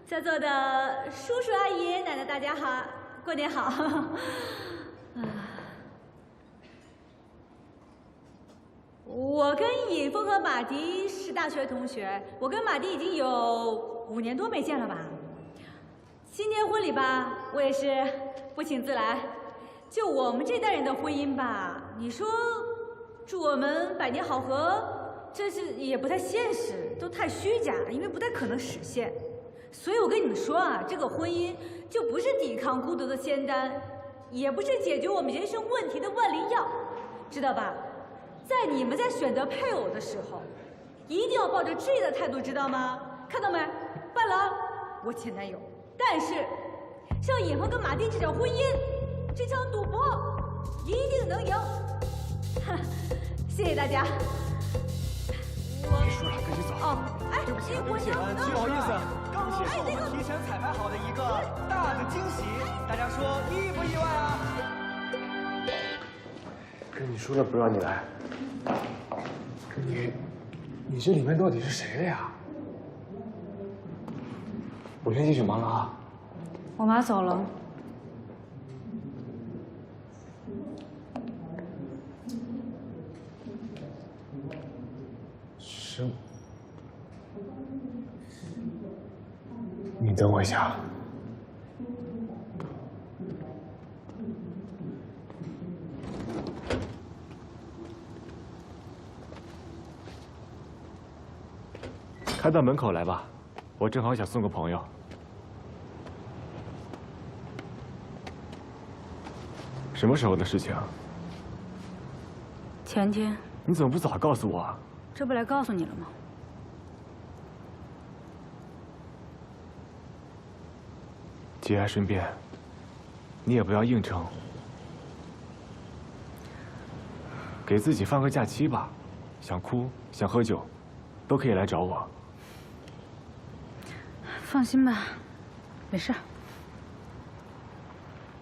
在座的叔叔阿姨、爷爷奶奶，大家好，过年好。我跟尹峰和马迪是大学同学，我跟马迪已经有5年多没见了吧。今天婚礼吧，我也是不请自来。就我们这代人的婚姻吧，你说祝我们百年好合，这是也不太现实，都太虚假，因为不太可能实现。所以我跟你们说啊，这个婚姻就不是抵抗孤独的仙丹，也不是解决我们人生问题的万灵药，知道吧？在你们在选择配偶的时候，一定要抱着质疑的态度，知道吗？看到没？伴郎，我前男友。但是，像尹峰跟马丁这场婚姻，这场赌博，一定能赢。谢谢大家。别说了，赶紧走。哦，哎，对不起，不好意思，刚好是我们提前彩排好的一个大的惊喜，大家说意不意外啊？跟你说了不让你来，你这里面到底是谁的呀？我先进去忙了啊。我妈走了。是。你等我一下。开到门口来吧，我正好想送个朋友。什么时候的事情？前天。你怎么不早告诉我？这不来告诉你了吗？节哀顺变，你也不要硬撑，给自己放个假期吧。想哭想喝酒，都可以来找我。放心吧，没事。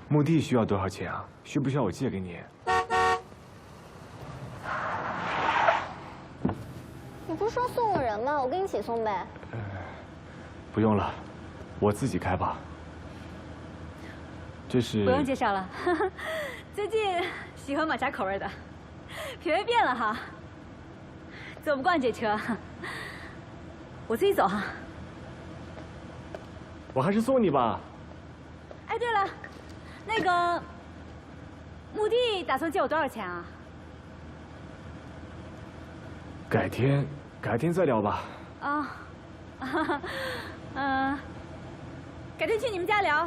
墓地需要多少钱啊？需不需要我借给你？你不是说送个人吗？我跟你一起送呗。不用了，我自己开吧。这是……不用介绍了，最近喜欢抹茶口味的，品味变了哈。走不惯这车，我自己走哈。我还是送你吧。哎，对了，那个墓地打算借我多少钱啊？改天再聊吧。啊，改天去你们家聊。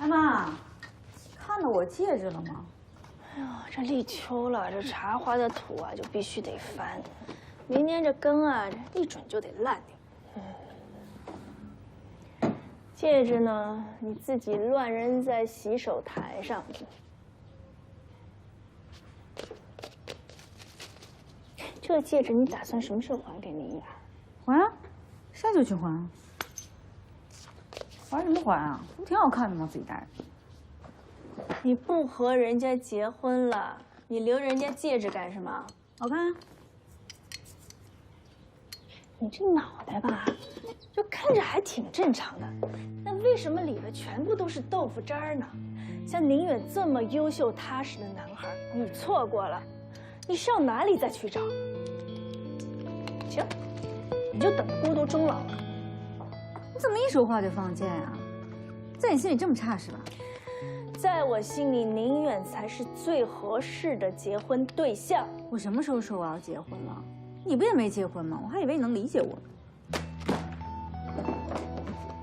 妈，看到我戒指了吗？哎呦，这立秋了，这茶花的土啊就必须得翻，明年这根啊这一准就得烂掉。戒指呢，你自己乱扔在洗手台上。这个戒指你打算什么时候还给林雅？还啊，现在就去还啊。还什么还啊？不挺好看的吗？自己戴着。你不和人家结婚了，你留人家戒指干什么？好看啊。你这脑袋吧，就看着还挺正常的，那为什么里边全部都是豆腐渣呢？像宁远这么优秀踏实的男孩，你错过了，你上哪里再去找？行，你就等着孤独终老吧。你怎么一说话就放箭啊？在你心里这么差是吧？在我心里，宁远才是最合适的结婚对象。我什么时候说我要结婚了？你不也没结婚吗？我还以为你能理解我呢。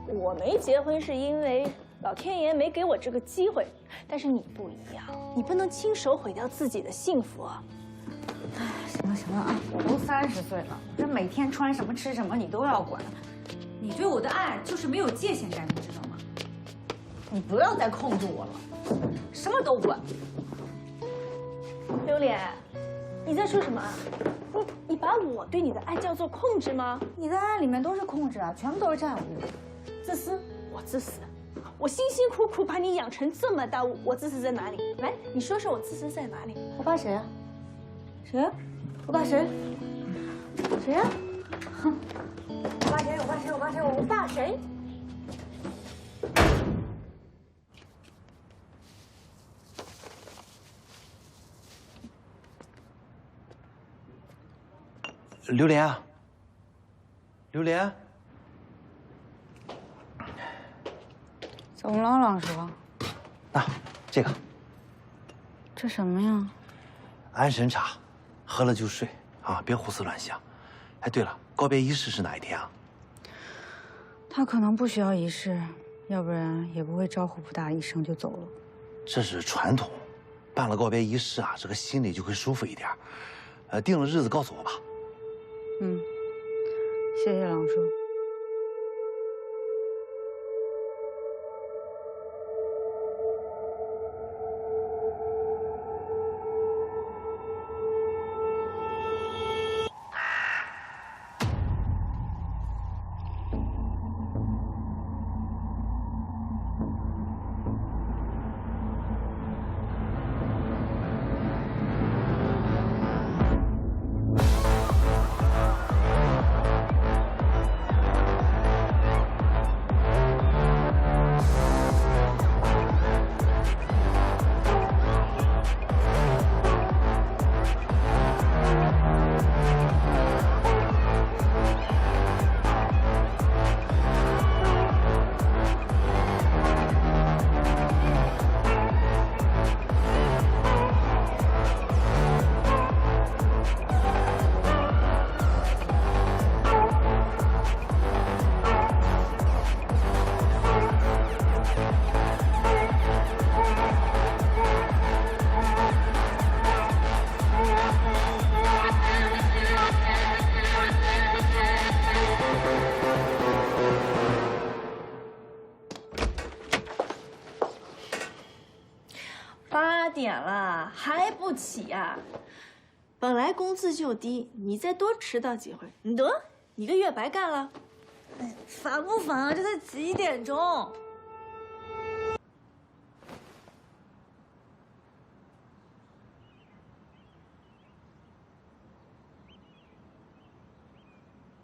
我没结婚是因为老天爷没给我这个机会，但是你不一样，你不能亲手毁掉自己的幸福啊！哎，行了了行了啊，我都30岁了，这每天穿什么吃什么你都要管。你对我的爱就是没有界限感，你知道吗？你不要再控制我了，什么都管。榴莲，你在说什么啊？你把我对你的爱叫做控制吗？你的爱里面都是控制啊，全部都是占有欲。自私，我自私。我辛辛苦苦把你养成这么大，我自私在哪里？来，你说说我自私在哪里？我爸谁啊？谁啊？我爸谁？谁呀？哼！我爸谁？我爸谁？我爸谁？我爸谁？榴莲啊，榴莲，怎么了，老师？那这个这什么呀？安神茶，喝了就睡啊，别胡思乱想。哎，对了，告别仪式是哪一天啊？他可能不需要仪式，要不然也不会招呼不大一声就走了。这是传统，办了告别仪式啊，这个心里就会舒服一点。定了日子告诉我吧。嗯，谢谢郎叔。8点了还不起呀？本来工资就低，你再多迟到几回，你得1个月白干了。烦不烦啊？这才几点钟？